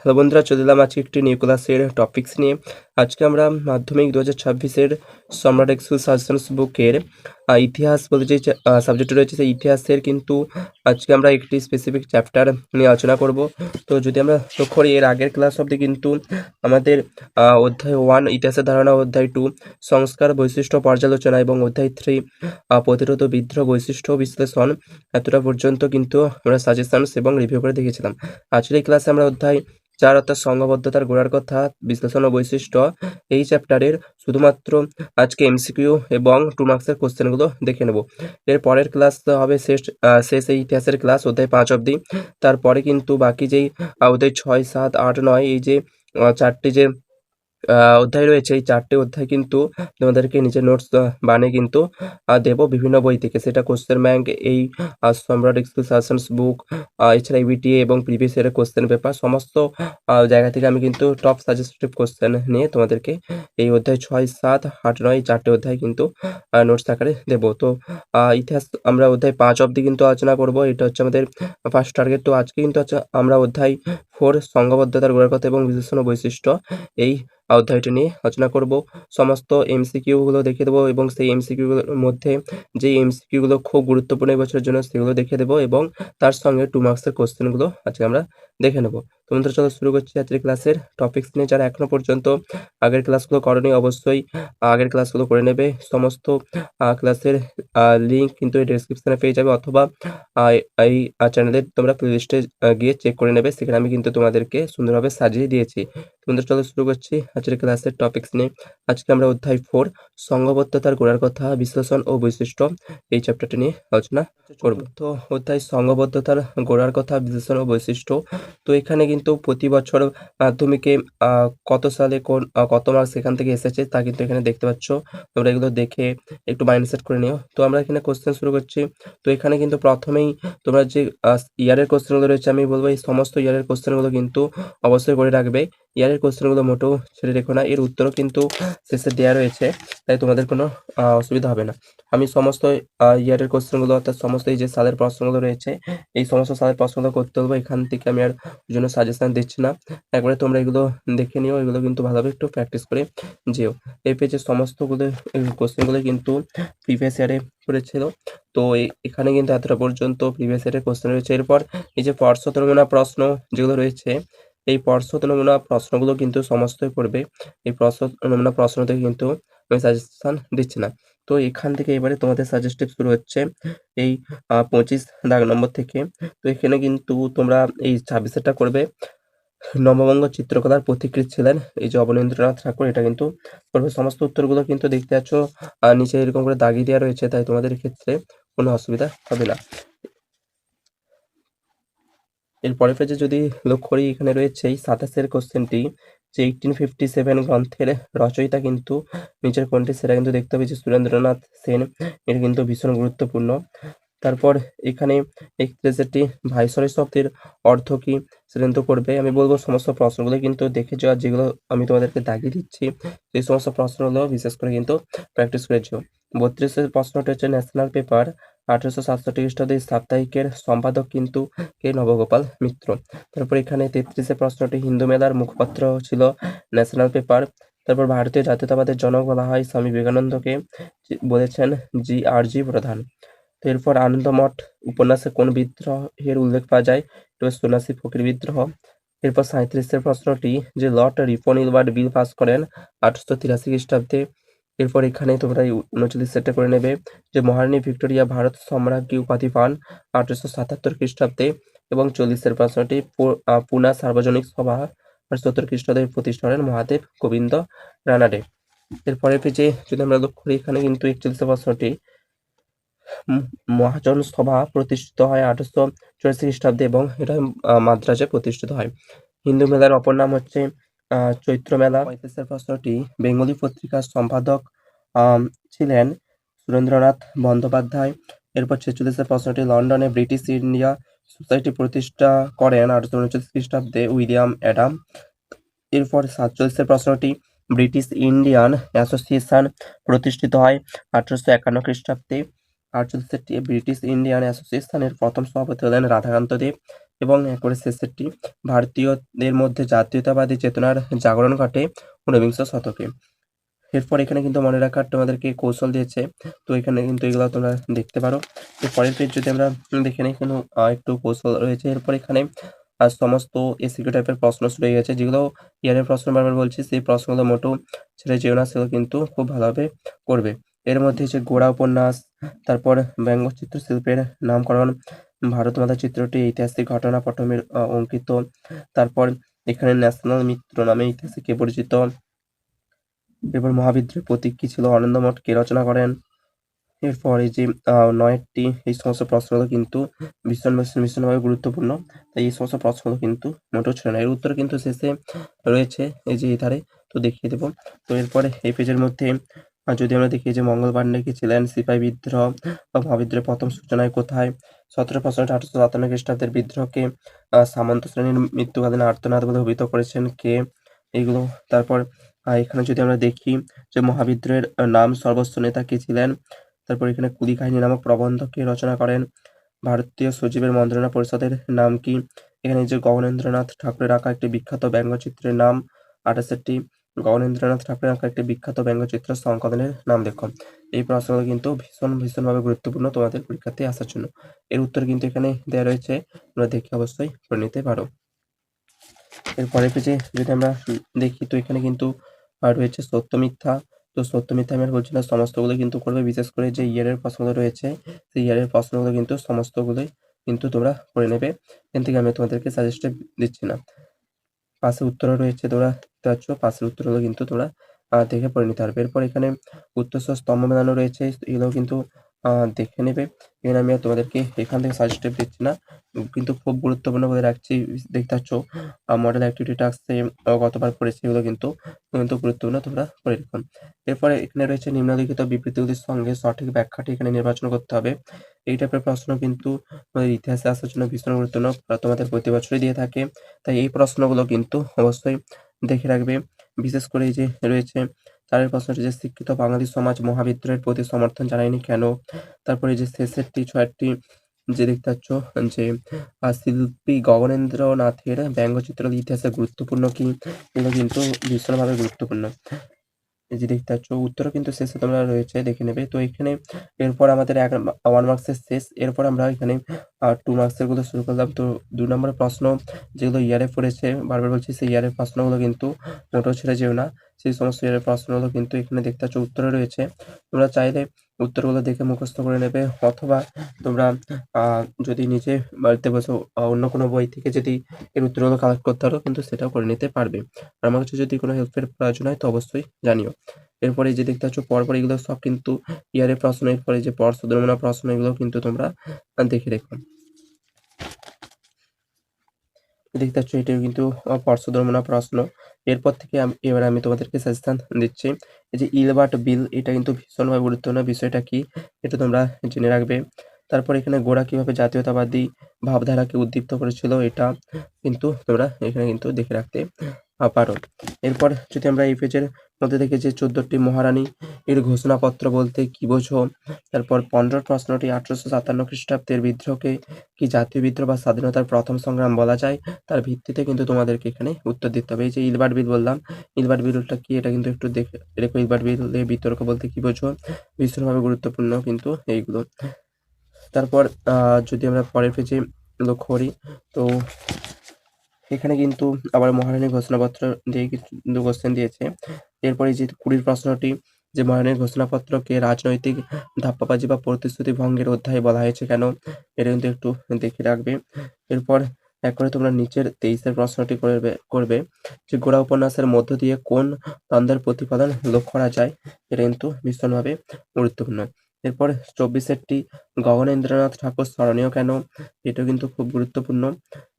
Hello বন্ধুরা, চলে এলাম আজকে একটি নিউ ক্লাসের টপিকস নিয়ে। আজকে আমরা মাধ্যমিক 2026-এর সম্রাট এক্সেল সাজেশনস বুকের ইতিহাস বলে যে সাবজেক্ট রয়েছে, সেই ইতিহাসের কিন্তু আজকে আমরা একটি স্পেসিফিক চ্যাপ্টার নিয়ে আলোচনা করব। তো যদি আমরা লক্ষ্য করি, এর আগের ক্লাস অবধি কিন্তু আমাদের অধ্যায় 1 ইতিহাসের ধারণা, অধ্যায় 2 সংস্কার বৈশিষ্ট্য পর্যালোচনা এবং অধ্যায় 3 প্রতিরোধ বিদ্রোহ বৈশিষ্ট্য বিশ্লেষণ, এতটা পর্যন্ত কিন্তু আমরা সাজেশনস এবং রিভিউ করে দেখেছিলাম। আজকের এই ক্লাসে আমরা অধ্যায় 4 অর্থাৎ সংঘবদ্ধতার গোড়ার কথা, বিশ্লেষণ ও বৈশিষ্ট্য, এই চ্যাপ্টারের শুধুমাত্র আজকে এমসিকিউ এবং 2 মার্কসের কোশ্চেনগুলো দেখে নেব। এর পরের ক্লাস হবে শেষ এই ইতিহাসের ক্লাস অধ্যায় 5 অবধি। তারপরে কিন্তু বাকি যেই অধ্যায় 6, 7, 8, 9 এই যে 4টি যে অধ্যায় রয়েছে, এই 4টে অধ্যায় কিন্তু তোমাদেরকে নিজের নোটস বানিয়ে কিন্তু দেবো বিভিন্ন বই থেকে। সেটা কোশ্চেন ব্যাংক, এই সম্রাট এক্সেল সাজেশনস বুক, এছাড়া ইবিটিএ এবং প্রিভিয়াস ইয়ারের কোশ্চেন পেপার, সমস্ত জায়গা থেকে আমি কিন্তু টপ সাজেস্টিভ কোশ্চেন নিয়ে তোমাদেরকে এই অধ্যায় 6, 7, 8, 9 এই 4টে অধ্যায় কিন্তু নোটস আকারে দেবো। তো ইতিহাস আমরা অধ্যায় 5 অবধি কিন্তু আলোচনা করব। এটা হচ্ছে আমাদের ফার্স্ট টার্গেট। তো আজকে কিন্তু আমরা অধ্যায় 4 সংঘবদ্ধতার গোড়ার কথা এবং বিশ্লেষণ ও বৈশিষ্ট্য, এই অধ্যায়টি নিয়ে আলোচনা করব। সমস্ত এমসিকিউ গুলো দেখিয়ে দেবো এবং সেই এমসিকিউ গুলোর মধ্যে যে এমসিকিউ গুলো খুব গুরুত্বপূর্ণ এই বছরের জন্য সেগুলো দেখিয়ে দেবো এবং তার সঙ্গে 2 মার্কসের কোশ্চেন গুলো আজকে আমরা দেখে নেব। তো বন্ধুরা, চলো শুরু করছি আজকের ক্লাসের টপিকস নিয়ে। যারা এখনো পর্যন্ত আগের ক্লাসগুলো করোনি, অবশ্যই আগের ক্লাসগুলো করে নেবে। সমস্ত ক্লাসের লিঙ্ক কিন্তু এই ডেসক্রিপশনে পেয়ে যাবে, অথবা এই চ্যানেলের তোমরা প্লেলিস্টে গিয়ে চেক করে নেবে। সেখানে আমি কিন্তু তোমাদেরকে সুন্দরভাবে সাজিয়ে দিয়েছি। বন্ধুরা, চলো শুরু করছি আজকের ক্লাসের টপিকস নিয়ে। আজকে আমরা অধ্যায় 4 সংঘবদ্ধতার গোড়ার কথা, বিশ্লেষণ ও বৈশিষ্ট্য, এই চ্যাপ্টারটি নিয়ে আলোচনা করব। তো অধ্যায় সংঘবদ্ধতার গোড়ার কথা, বিশ্লেষণ ও বৈশিষ্ট্য। তো এখানে কিন্তু প্রতি বছর মাধ্যমিকে কত সালে কত মার্কস এখান থেকে এসেছে তা কিন্তু এখানে দেখতে পাচ্ছ। তোমরা এগুলো দেখে একটু মাইন্ডসেট করে নিও। তো আমরা এখানে কোশ্চেন শুরু করছি। তো এখানে কিন্তু প্রথমেই তোমরা যে ইয়ারের কোশ্চেনগুলো রয়েছে, আমি বলবো এই সমস্ত ইয়ারের কোশ্চেনগুলো কিন্তু অবশ্যই করে রাখবে। ইয়ারের কোশ্চেনগুলো মোটেও ছেড়ে রেখো না, এর উত্তরও কিন্তু শেষে দেওয়া রয়েছে, তাই তোমাদের কোনো অসুবিধা হবে না। আমি সমস্ত ইয়ারের কোশ্চেনগুলো অর্থাৎ সমস্ত এই যে সালের প্রশ্নগুলো রয়েছে, এই সমস্ত সালের প্রশ্নগুলো করতে বলবো। এখান থেকে আমি আর ওই জন্য সাজেশন দিচ্ছি না, একবারে তোমরা এগুলো দেখে নিও, এগুলো কিন্তু ভালোভাবে একটু প্র্যাকটিস করে যেও। এই পেজের সমস্তগুলো কোশ্চেনগুলো কিন্তু প্রিভিয়াস ইয়ারে করেছিল। তো এখানে কিন্তু এতটা পর্যন্ত প্রিভিয়াস ইয়ারের কোশ্চেন রয়েছে। এরপর এই যে পর্ষদ নমুনা প্রশ্ন যেগুলো রয়েছে, এই পর্ষদ নমুনা প্রশ্নগুলো কিন্তু সমস্তই পড়বে। এই পর্ষদ নমুনা প্রশ্ন থেকে কিন্তু আমি সাজেশন দিচ্ছি না। তো এখান থেকে এবারে তোমাদের সাজেস্টিভ শুরু হচ্ছে এই 25 দাগ নম্বর থেকে। তো এখানে কিন্তু তোমরা এই 26-এরটা করবে। নববঙ্গ চিত্রকলার পথিকৃৎ ছিলেন এই যে অবনীন্দ্রনাথ ঠাকুর, এটা কিন্তু করবে। সমস্ত উত্তরগুলো কিন্তু দেখতে পাচ্ছ নিচে এরকম করে দাগিয়ে দেওয়া রয়েছে, তাই তোমাদের ক্ষেত্রে কোনো অসুবিধা হবে না। এর পরের পেজে যদি লক্ষ্য করি, এখানে রয়েছে এই 27-এর কোশ্চেনটি, যে 1857 গ্রন্থের রচয়িতা কিন্তু নিচের কোনটি, সেটা কিন্তু দেখতে হবে যে সুরেন্দ্রনাথ সেন। এটা কিন্তু ভীষণ গুরুত্বপূর্ণ। তারপর এখানে 31টি ভাইসরয় শব্দের অর্থ কি, সেটা কিন্তু করবে। আমি বলবো সমস্ত প্রশ্নগুলো কিন্তু দেখে যাওয়া, যেগুলো আমি তোমাদেরকে দাগিয়ে দিচ্ছি সেই সমস্ত প্রশ্নগুলো বিশেষ করে কিন্তু প্র্যাকটিস করেছো। 32-এর প্রশ্নটা হচ্ছে ন্যাশনাল পেপার 1867 খ্রিস্টাব্দে সাপ্তাহিকের সম্পাদক কিন্তু কে, নবগোপাল মিত্র। তারপর এখানে 33-এর প্রশ্নটি হিন্দু মেলার মুখপাত্র ছিল ন্যাশনাল পেপার। তারপর ভারতীয় জাতীয়তাবাদের জনক বলা হয় স্বামী বিবেকানন্দকে, বলেছেন জি.আর.জি. প্রধান। তো এরপর আনন্দমঠ উপন্যাসে কোন বিদ্রোহের উল্লেখ পাওয়া যায়, এটা সন্ন্যাসী ফকির বিদ্রোহ। এরপর 37-এর প্রশ্নটি, যে Lord Ripon Ilbert bill pass করেন 1883 খ্রিস্টাব্দে। এরপর এখানে তোমরা 39-এরটা করে নেবে, যে মহারানী ভিক্টোরিয়া ভারত সম্রাজ্ঞী উপাধি পান 1877 খ্রিস্টাব্দে। এবং 40-এর প্রশ্নটি, পুনা সার্বজনিক সভা 1870 খ্রিস্টাব্দে প্রতিষ্ঠা করেন মহাদেব গোবিন্দ রানাডে। এরপরের পেজে যদি আমরা লক্ষ্য করি, এখানে কিন্তু 41-এর প্রশ্নটি, মহাজন সভা প্রতিষ্ঠিত হয় 1884 খ্রিস্টাব্দে এবং এটা মাদ্রাজে প্রতিষ্ঠিত হয়। হিন্দু মেলার অপর নাম হচ্ছে চৈত্র মেলা। 35-এর প্রশ্নটি, বেঙ্গলি পত্রিকার সম্পাদক ছিলেন সুরেন্দ্রনাথ বন্দ্যোপাধ্যায়। এরপর 46-এর প্রশ্নটি, লন্ডনে ব্রিটিশ ইন্ডিয়া সোসাইটি প্রতিষ্ঠা করেন 1839 খ্রিস্টাব্দে উইলিয়াম অ্যাডাম। এরপর 47-এর প্রশ্নটি, ব্রিটিশ ইন্ডিয়ান অ্যাসোসিয়েশন প্রতিষ্ঠিত হয় 1851 খ্রিস্টাব্দে। 48-টি, ব্রিটিশ ইন্ডিয়ান অ্যাসোসিয়েশনের প্রথম সভাপতি হলেন রাধাকান্ত দেব। এবং একবারে শেষেরটি, ভারতীয়দের মধ্যে জাতীয়তাবাদী চেতনার জাগরণ ঘটে ঊনবিংশ শতকে। এরপর এখানে কিন্তু মনে রাখার তোমাদেরকে কৌশল দিয়েছে, তো এখানে কিন্তু এগুলো তোমরা দেখতে পারো। তো পরের পেজ যদি আমরা দেখে নিই, এখানে একটু কৌশল রয়েছে। এরপর এখানে সমস্ত এসিকিউ টাইপের প্রশ্ন শুরু হয়ে গেছে, যেগুলো ইয়ারের প্রশ্ন বারবার বলছি, সেই প্রশ্নগুলো মোটেও ছেড়ে যেও না, সেগুলো কিন্তু খুব ভালোভাবে করবে। এর মধ্যে হচ্ছে গোড়া উপন্যাস, তারপর ব্যঙ্গচিত্র শিল্পের নামকরণ, ভারত মাতা চিত্রটি ঐতিহাসিক ঘটনা পটভূমির অঙ্কিত, তারপর এখানে ন্যাশনাল মিত্র নামে ইতিহাসে কে পরিচিত, এরপর মহাবিদ্রোহের প্রতীক কি ছিল, আনন্দমঠ কে রচনা করেন। এরপর এই যে নয়েরটি, এই সমস্ত প্রশ্নগুলো কিন্তু ভীষণভাবে গুরুত্বপূর্ণ, তাই এই সমস্ত প্রশ্নগুলো কিন্তু মোটেও ছিল না। এর উত্তর কিন্তু শেষে রয়েছে এই যে ধারে, তো দেখিয়ে দেবো। তো এরপরে এই পেজের মধ্যে যদি আমরা দেখি যে মঙ্গল পাণ্ডে কে ছিলেন, সিপাহী বিদ্রোহ বা মহাবিদ্রোহের প্রথম সূচনায় কোথায়, 17% 1857 খ্রিস্টাব্দের বিদ্রোহকে সামন্ত শ্রেণীর মৃত্যুকালীন আর্তনাদ বলে অভিহিত করেছেন কে, এইগুলো। তারপর এখানে যদি আমরা দেখি যে মহাবিদ্রোহের নাম সর্বস্ব নেতা কে ছিলেন, তারপর এখানে কুলি কাহিনী নামক প্রবন্ধ কে রচনা করেন, ভারতীয় সচিবের মন্ত্রণা পরিষদের নাম কি, এখানে যে গগনেন্দ্রনাথ ঠাকুরের আঁকা একটি বিখ্যাত ব্যঙ্গচিত্রের নাম, 28টি গগনেন্দ্রনাথ ঠাকুরের আঁকা একটি বিখ্যাত ব্যঙ্গচিত্র সংকলনের নাম লেখো। এই প্রশ্নগুলো কিন্তু ভীষণভাবে গুরুত্বপূর্ণ তোমাদের পরীক্ষাতে আসার জন্য। এর উত্তর কিন্তু এখানে দেওয়া রয়েছে, তোমরা দেখে অবশ্যই করে নিতে পারো। এর পরের পেজে যদি আমরা দেখি, তো এখানে কিন্তু রয়েছে সত্য মিথ্যা। তো সত্য মিথ্যা আমি আর বলছি না, সমস্তগুলো কিন্তু করবে। বিশেষ করে যে ইয়ারের প্রশ্নগুলো রয়েছে, সেই ইয়ারের প্রশ্নগুলো কিন্তু সমস্তগুলোই কিন্তু তোমরা করে নেবে। এখান থেকে আমি তোমাদেরকে সাজেস্টেড দিচ্ছি না। পাশে উত্তরও রয়েছে, তোমরা দেখতে পাচ্ছ, পাশের উত্তরগুলো কিন্তু তোমরা দেখে পড়ে নিতে পারবে। এরপর এখানে উত্তরসহ স্তম্ভ মেলানো রয়েছে, এগুলো কিন্তু দেখে নেবে। এখানে আমি আর তোমাদেরকে এখান থেকে সাজেস্টেড দিচ্ছি না, কিন্তু খুব গুরুত্বপূর্ণ বলে রাখছি। দেখতে পাচ্ছ মডেল অ্যাক্টিভিটি টাস্কে গতবার করেছি, এগুলো কিন্তু গুরুত্বপূর্ণ, তোমরা করে রেখো। এরপরে এখানে রয়েছে নিম্নলিখিত বিবৃতিগুলির সঙ্গে সঠিক ব্যাখ্যাটি এখানে নির্বাচন করতে হবে। এই টাইপের প্রশ্ন কিন্তু আমাদের ইতিহাসে আসার জন্য ভীষণ গুরুত্বপূর্ণ, তোমাদের প্রতি বছরই দিয়ে থাকে, তাই এই প্রশ্নগুলো কিন্তু অবশ্যই দেখে রাখবে। বিশেষ করে এই যে রয়েছে চারের প্রশ্নটি, যে শিক্ষিত বাঙালি সমাজ মহাবিদ্রোহের প্রতি সমর্থন জানায়নি কেন, তারপরে এই যে শেষেরটি ছয়টি যে দেখতে পাচ্ছ যে শিল্পী গগনেন্দ্রনাথের ব্যঙ্গচিত্র ইতিহাসে গুরুত্বপূর্ণ কি, এগুলো কিন্তু ভীষণভাবে গুরুত্বপূর্ণ। এই যে দেখতে পাচ্ছ উত্তরও কিন্তু শেষে তোমরা রয়েছে, দেখে নেবে। তো এখানে এরপর আমাদের 1 মার্কসের শেষ। এরপর আমরা এখানে 2 মার্কসের গুলো শুরু করলাম। তো 2 নম্বরের প্রশ্ন যেগুলো ইয়ারে পড়েছে, বারবার বলছি, সেই ইয়ারের প্রশ্নগুলো কিন্তু মোটেও ছেড়ে যেও না। সেই সমস্ত ইয়ারের প্রশ্নগুলো কিন্তু এখানে দেখতে পাচ্ছ উত্তরে রয়েছে। তোমরা চাইলে উত্তরগুলো দেখে মুখস্থ করে নেবে, অথবা তোমরা যদি নিজে বাড়িতে বসে অন্য কোনো বই থেকে যদি এর উত্তরগুলো কালেক্ট করতে পারো, কিন্তু সেটাও করে নিতে পারবে। আর আমার কাছে যদি কোনো হেল্পের প্রয়োজন হয় তো অবশ্যই জানিও। এরপরে এই যে দেখতে পাচ্ছ পরপর এগুলো সব কিন্তু ইয়ারের প্রশ্ন, এরপরে যে পর্ষদ নমুনা প্রশ্ন, এগুলো কিন্তু তোমরা দেখে রেখো। দেখতে পাচ্ছ এটাও কিন্তু পর্ষদ নমুনা প্রশ্ন। এরপর থেকে এবার আমি তোমাদেরকে সাজেশন দিচ্ছি। এই যে ইলবার্ট বিল, এটা কিন্তু ভীষণভাবে গুরুত্বপূর্ণ, বিষয়টা কি এটা তোমরা জেনে রাখবে। তারপর এখানে গোরা কিভাবে জাতীয়তাবাদী ভাবধারাকে উদ্দীপ্ত করেছিল, এটা কিন্তু তোমরা এখানে কিন্তু দেখে রাখতে পারো। এরপর যদি আমরা এই পেজের মধ্যে দেখি যে 14টি মহারানী এর ঘোষণাপত্র বলতে কি বোঝো, তারপর 15 প্রশ্নটি 1857 খ্রিস্টাব্দের বিদ্রোহকে কি জাতীয় বিদ্রোহ বা স্বাধীনতার প্রথম সংগ্রাম বলা যায়, তার ভিত্তিতে কিন্তু তোমাদেরকে এখানে উত্তর দিতে হবে। এই যে ইলবার্ট বিল বললাম, ইলবার্ট বিলটা কি এটা কিন্তু একটু দেখে রেখো। ইলবার্ট বিলের বিতর্ক বলতে কি বোঝো, ভীষণভাবে গুরুত্বপূর্ণ কিন্তু এইগুলো। তারপর যদি আমরা পরের পেজে লক্ষ্য করি, তো এখানে কিন্তু আবার মহারানীর ঘোষণাপত্র দিয়ে কিন্তু কোশ্চেন দিয়েছে। এরপরে যে 20 প্রশ্নটি, যে মহারানীর ঘোষণাপত্রকে রাজনৈতিক ধাপ্পাবাজি বা প্রতিশ্রুতি ভঙ্গের অধ্যায় বলা হয়েছে কেন, এটা কিন্তু একটু দেখে রাখবে। এরপর এক করে তোমরা নিচের 23 প্রশ্নটি করবে যে গোড়া উপন্যাসের মধ্য দিয়ে কোন দ্বন্দ্বের প্রতিফলন লক্ষ্য করা যায়, এটা কিন্তু ভীষণভাবে গুরুত্বপূর্ণ। এরপর 24 গগনেন্দ্রনাথ ঠাকুর স্মরণীয় কেন, এটাও কিন্তু খুব গুরুত্বপূর্ণ।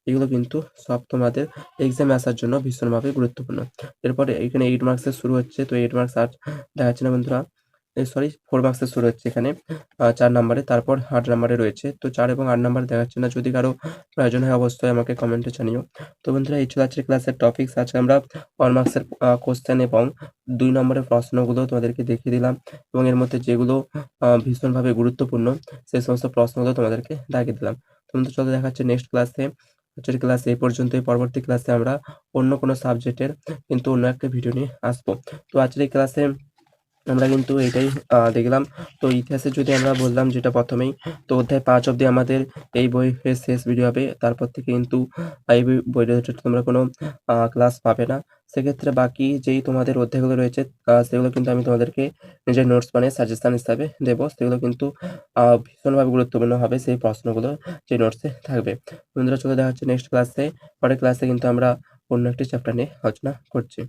এগুলো কিন্তু সব তোমাদের এক্সামে আসার জন্য ভীষণভাবে গুরুত্বপূর্ণ। এরপরে এখানে 8 মার্কসের শুরু হচ্ছে, তো 8 মার্কস আর দেখাচ্ছে না বন্ধুরা, সরি 4 মার্কসের শুরু হচ্ছে এখানে 4 নাম্বারে, তারপর 8 নাম্বারে রয়েছে। তো 4 এবং 8 নাম্বার দেখাচ্ছে না, যদি কারো প্রয়োজন হয় অবশ্যই আমাকে কমেন্টে জানিও। তো বন্ধুরা এই ছিল আজকের ক্লাসের টপিকস। আজকে আমরা 1 মার্কসের কোশ্চেন এবং 2 নম্বরের প্রশ্নগুলো তোমাদেরকে দেখিয়ে দিলাম, এবং এর মধ্যে যেগুলো ভীষণভাবে গুরুত্বপূর্ণ সেই সমস্ত প্রশ্নগুলো তোমাদেরকে দেখিয়ে দিলাম। তো বন্ধু চলো দেখা হচ্ছে নেক্সট ক্লাসে। আজকের ক্লাস এই পর্যন্তই। পরবর্তী ক্লাসে আমরা অন্য কোনো সাবজেক্টের কিন্তু অন্য একটা ভিডিও নিয়ে আসবো। তো আজকের এই ক্লাসে আমরা কিন্তু এটাই দেখলাম। তো ইতিহাসে যদি আমরা বললাম যেটা প্রথমেই, তো অধ্যায় 5 অব্দি আমাদের এই বইয়ের শেষ ভিডিও হবে। তারপর থেকে কিন্তু এই বই রিলেটেড তোমরা কোনো ক্লাস পাবে না। সেক্ষেত্রে বাকি যেই তোমাদের অধ্যায়গুলো রয়েছে সেগুলো কিন্তু আমি তোমাদেরকে নিজের নোটস বানিয়ে সাজেশন হিসাবে দেবো। সেগুলো কিন্তু ভীষণভাবে গুরুত্বপূর্ণ হবে সেই প্রশ্নগুলো যে নোটসে থাকবে। বন্ধুরা চলো দেখা হচ্ছে নেক্সট ক্লাসে। পরের ক্লাসে কিন্তু আমরা অন্য একটি চ্যাপ্টার নিয়ে আলোচনা করছি।